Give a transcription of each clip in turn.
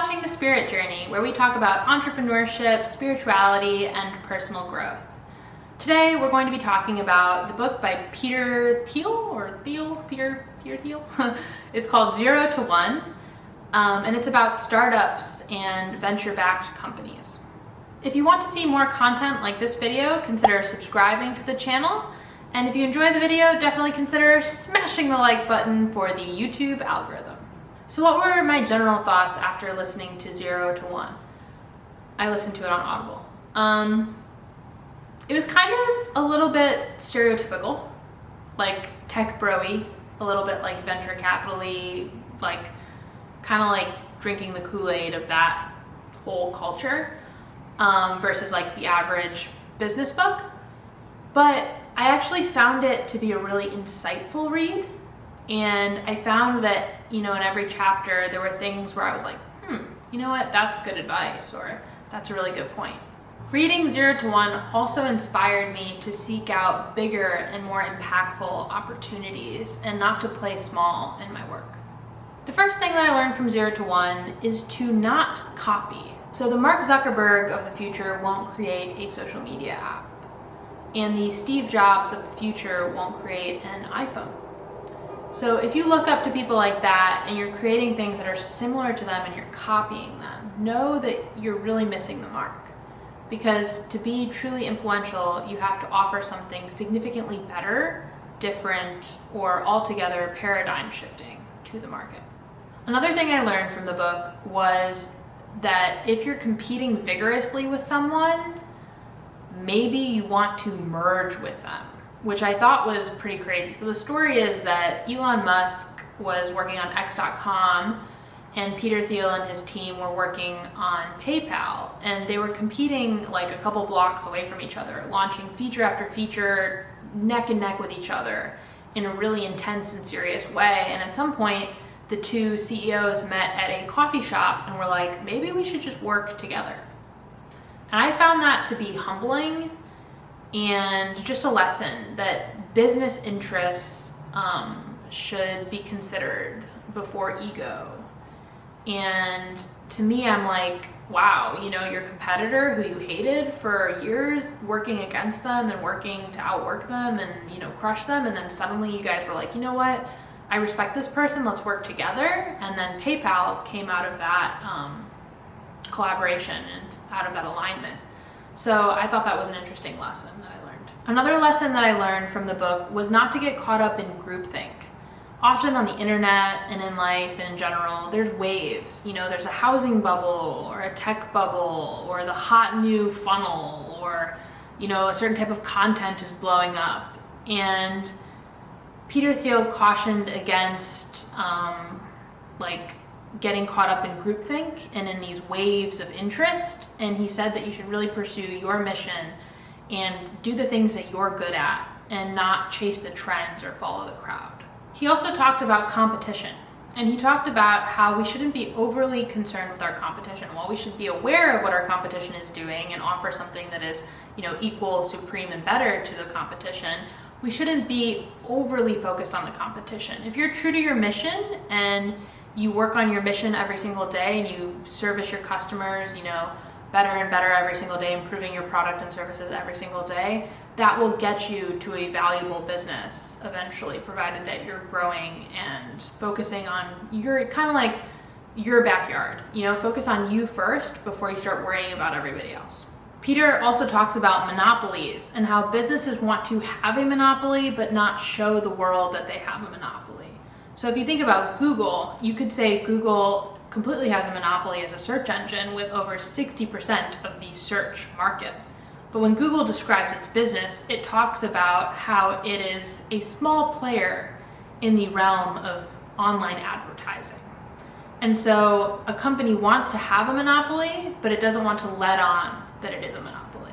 watching The Spirit Journey, where we talk about entrepreneurship, spirituality, and personal growth. Today, we're going to be talking about the book by Peter Thiel. It's called 0 to 1, and it's about startups and venture-backed companies. If you want to see more content like this video, consider subscribing to the channel. And if you enjoyed the video, definitely consider smashing the like button for the YouTube algorithm. So what were my general thoughts after listening to 0 to 1? I listened to it on Audible. It was kind of a little bit stereotypical, like tech bro-y, a little bit like venture capital-y, like kind of like drinking the Kool-Aid of that whole culture versus like the average business book. But I actually found it to be a really insightful read. And I found that, in every chapter there were things where I was like, you know what, that's good advice, or that's a really good point. Reading 0 to 1 also inspired me to seek out bigger and more impactful opportunities and not to play small in my work. The first thing that I learned from 0 to 1 is to not copy. So the Mark Zuckerberg of the future won't create a social media app, and the Steve Jobs of the future won't create an iPhone. So if you look up to people like that and you're creating things that are similar to them and you're copying them, know that you're really missing the mark. Because to be truly influential, you have to offer something significantly better, different, or altogether paradigm shifting to the market. Another thing I learned from the book was that if you're competing vigorously with someone, maybe you want to merge with them, which I thought was pretty crazy. So the story is that Elon Musk was working on X.com and Peter Thiel and his team were working on PayPal, and they were competing like a couple blocks away from each other, launching feature after feature, neck and neck with each other in a really intense and serious way. And at some point, the two CEOs met at a coffee shop and were like, maybe we should just work together. And I found that to be humbling and just a lesson that business interests should be considered before ego. And to me, I'm like, wow, your competitor who you hated for years, working against them and working to outwork them and, crush them. And then suddenly you guys were like, you know what? I respect this person, let's work together. And then PayPal came out of that collaboration and out of that alignment. So I thought that was an interesting lesson that I learned. Another lesson that I learned from the book was not to get caught up in groupthink. Often on the internet and in life and in general, there's waves. There's a housing bubble or a tech bubble or the hot new funnel or, a certain type of content is blowing up. And Peter Thiel cautioned against getting caught up in groupthink and in these waves of interest. And he said that you should really pursue your mission and do the things that you're good at and not chase the trends or follow the crowd. He also talked about competition, and he talked about how we shouldn't be overly concerned with our competition. While we should be aware of what our competition is doing and offer something that is, equal, supreme, and better to the competition, we shouldn't be overly focused on the competition. If you're true to your mission and you work on your mission every single day and you service your customers, better and better every single day, improving your product and services every single day, that will get you to a valuable business eventually, provided that you're growing and focusing on your backyard. Focus on you first before you start worrying about everybody else. Peter also talks about monopolies and how businesses want to have a monopoly but not show the world that they have a monopoly. So if you think about Google, you could say Google completely has a monopoly as a search engine with over 60% of the search market. But when Google describes its business, it talks about how it is a small player in the realm of online advertising. And so a company wants to have a monopoly, but it doesn't want to let on that it is a monopoly.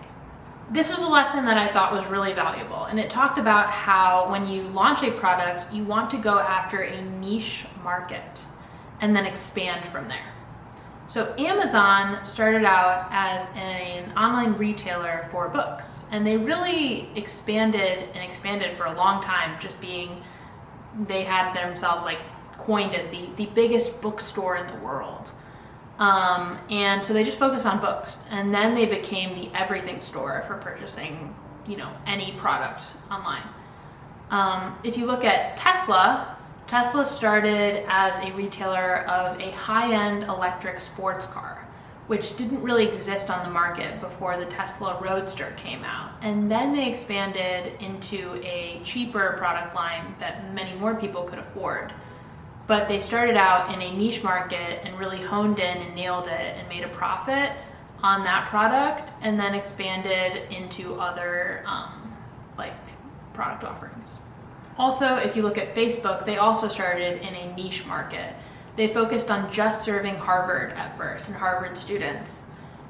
This was a lesson that I thought was really valuable, and it talked about how when you launch a product, you want to go after a niche market and then expand from there. So Amazon started out as an online retailer for books, and they really expanded for a long time, they had themselves coined as the biggest bookstore in the world. And so they just focused on books, and then they became the everything store for purchasing, any product online. If you look at Tesla, Tesla started as a retailer of a high-end electric sports car, which didn't really exist on the market before the Tesla Roadster came out. And then they expanded into a cheaper product line that many more people could afford. But they started out in a niche market and really honed in and nailed it and made a profit on that product, and then expanded into other product offerings. Also, if you look at Facebook, they also started in a niche market. They focused on just serving Harvard at first and Harvard students.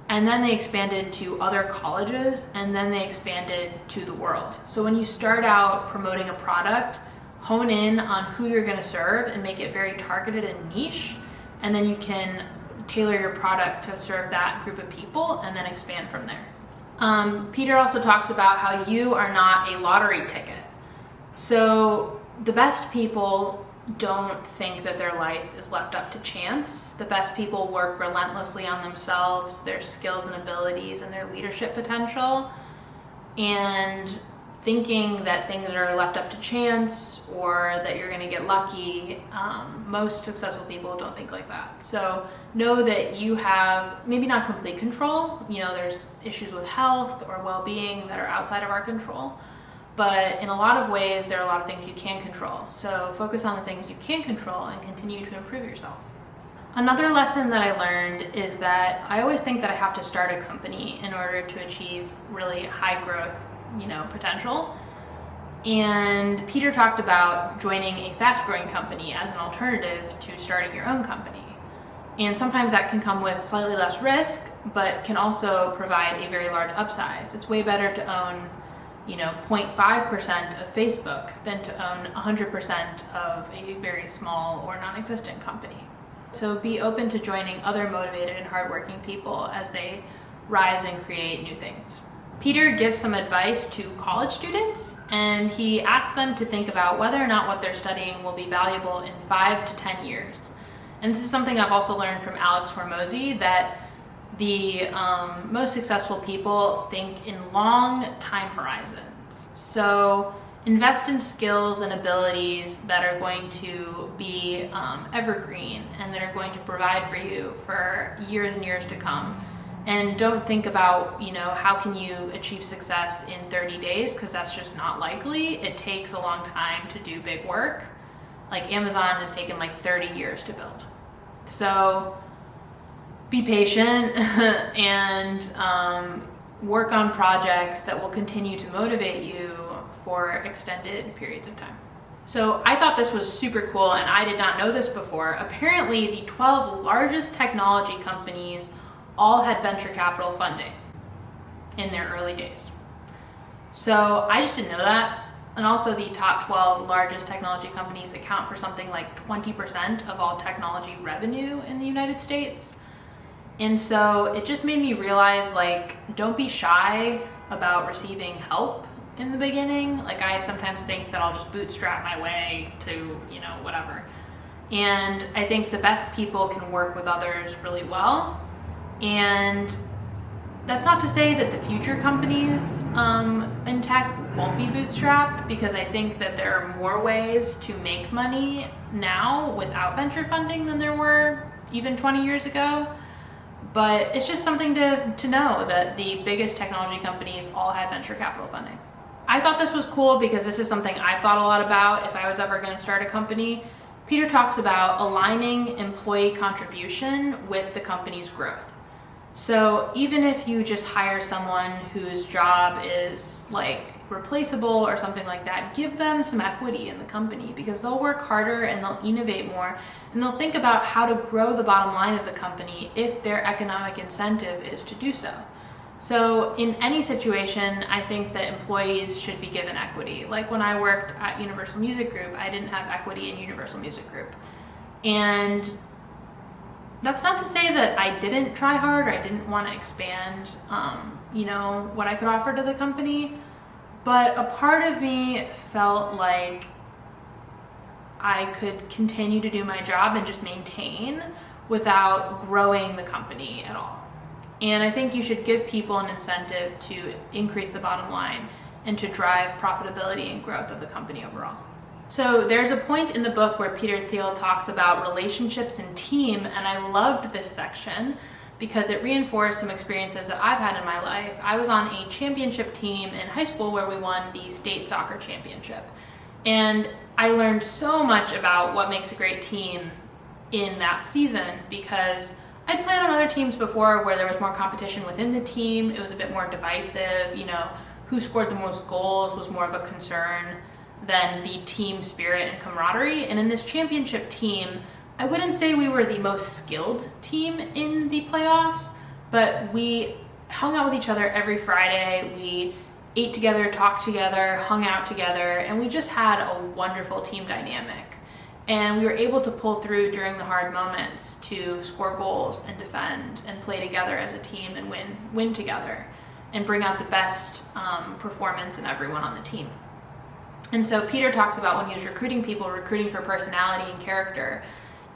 And then they expanded to other colleges, and then they expanded to the world. So when you start out promoting a product, hone in on who you're going to serve and make it very targeted and niche, and then you can tailor your product to serve that group of people and then expand from there. Peter also talks about how you are not a lottery ticket. So the best people don't think that their life is left up to chance. The best people work relentlessly on themselves, their skills and abilities, and their leadership potential. And thinking that things are left up to chance or that you're going to get lucky, most successful people don't think like that. So know that you have maybe not complete control. There's issues with health or well-being that are outside of our control. But in a lot of ways, there are a lot of things you can control. So focus on the things you can control and continue to improve yourself. Another lesson that I learned is that I always think that I have to start a company in order to achieve really high growth, potential. And Peter talked about joining a fast growing company as an alternative to starting your own company. And sometimes that can come with slightly less risk, but can also provide a very large upside. It's way better to own 0.5% of Facebook than to own 100% of a very small or non-existent company. So be open to joining other motivated and hardworking people as they rise and create new things. Peter gives some advice to college students, and he asks them to think about whether or not what they're studying will be valuable in 5 to 10 years. And this is something I've also learned from Alex Hormozy, that the most successful people think in long time horizons. So invest in skills and abilities that are going to be evergreen and that are going to provide for you for years and years to come. And don't think about, how can you achieve success in 30 days, because that's just not likely. It takes a long time to do big work. Like Amazon has taken 30 years to build. So be patient and work on projects that will continue to motivate you for extended periods of time. So I thought this was super cool, and I did not know this before. Apparently, the 12 largest technology companies all had venture capital funding in their early days. So I just didn't know that. And also the top 12 largest technology companies account for something like 20% of all technology revenue in the United States. And so it just made me realize, don't be shy about receiving help in the beginning. I sometimes think that I'll just bootstrap my way to, whatever. And I think the best people can work with others really well. And that's not to say that the future companies in tech won't be bootstrapped, because I think that there are more ways to make money now without venture funding than there were even 20 years ago. But it's just something to know that the biggest technology companies all had venture capital funding. I thought this was cool because this is something I thought a lot about if I was ever going to start a company. Peter talks about aligning employee contribution with the company's growth. So even if you just hire someone whose job is replaceable or something like that, give them some equity in the company, because they'll work harder and they'll innovate more, and they'll think about how to grow the bottom line of the company if their economic incentive is to do so. So in any situation, I think that employees should be given equity. Like when I worked at Universal Music Group, I didn't have equity in Universal Music Group. And that's not to say that I didn't try hard or I didn't want to expand, what I could offer to the company. But a part of me felt like I could continue to do my job and just maintain without growing the company at all. And I think you should give people an incentive to increase the bottom line and to drive profitability and growth of the company overall. So there's a point in the book where Peter Thiel talks about relationships and team, and I loved this section because it reinforced some experiences that I've had in my life. I was on a championship team in high school where we won the state soccer championship. And I learned so much about what makes a great team in that season because I'd played on other teams before where there was more competition within the team. It was a bit more divisive, who scored the most goals was more of a concern than the team spirit and camaraderie. And in this championship team, I wouldn't say we were the most skilled team in the playoffs, but we hung out with each other every Friday. We ate together, talked together, hung out together, and we just had a wonderful team dynamic. And we were able to pull through during the hard moments to score goals and defend and play together as a team and win together and bring out the best performance in everyone on the team. And so Peter talks about when he was recruiting people, recruiting for personality and character,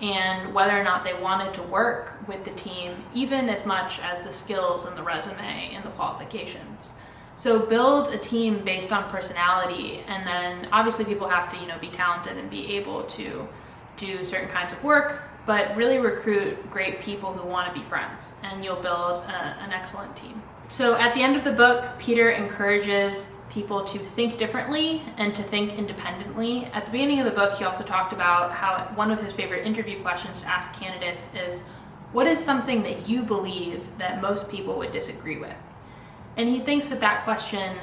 and whether or not they wanted to work with the team, even as much as the skills and the resume and the qualifications. So build a team based on personality, and then obviously people have to, be talented and be able to do certain kinds of work, but really recruit great people who want to be friends, and you'll build an excellent team. So at the end of the book, Peter encourages people to think differently and to think independently. At the beginning of the book, he also talked about how one of his favorite interview questions to ask candidates is, what is something that you believe that most people would disagree with? And he thinks that question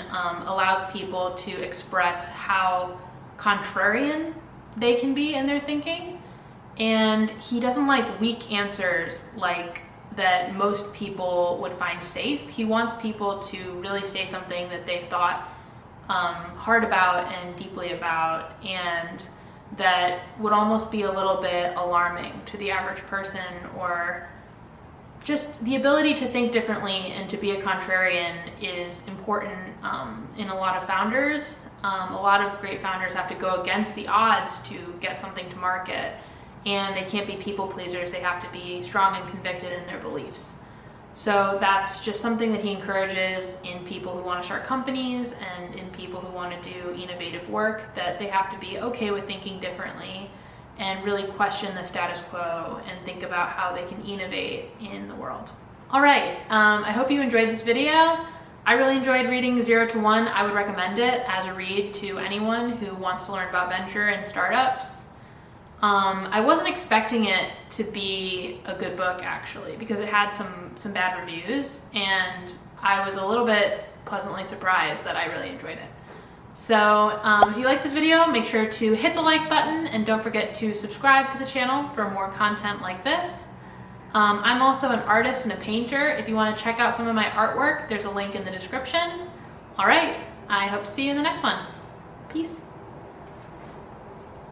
allows people to express how contrarian they can be in their thinking. And he doesn't like weak answers like that most people would find safe. He wants people to really say something that they've thought hard about and deeply about, and that would almost be a little bit alarming to the average person, or just the ability to think differently and to be a contrarian is important in a lot of founders. A lot of great founders have to go against the odds to get something to market, and they can't be people pleasers. They have to be strong and convicted in their beliefs. So that's just something that he encourages in people who want to start companies and in people who want to do innovative work, that they have to be okay with thinking differently and really question the status quo and think about how they can innovate in the world. All right, I hope you enjoyed this video. I really enjoyed reading 0 to 1. I would recommend it as a read to anyone who wants to learn about venture and startups. I wasn't expecting it to be a good book, actually, because it had some bad reviews, and I was a little bit pleasantly surprised that I really enjoyed it. So if you like this video, make sure to hit the like button, and don't forget to subscribe to the channel for more content like this. I'm also an artist and a painter. If you want to check out some of my artwork, there's a link in the description. All right, I hope to see you in the next one. Peace.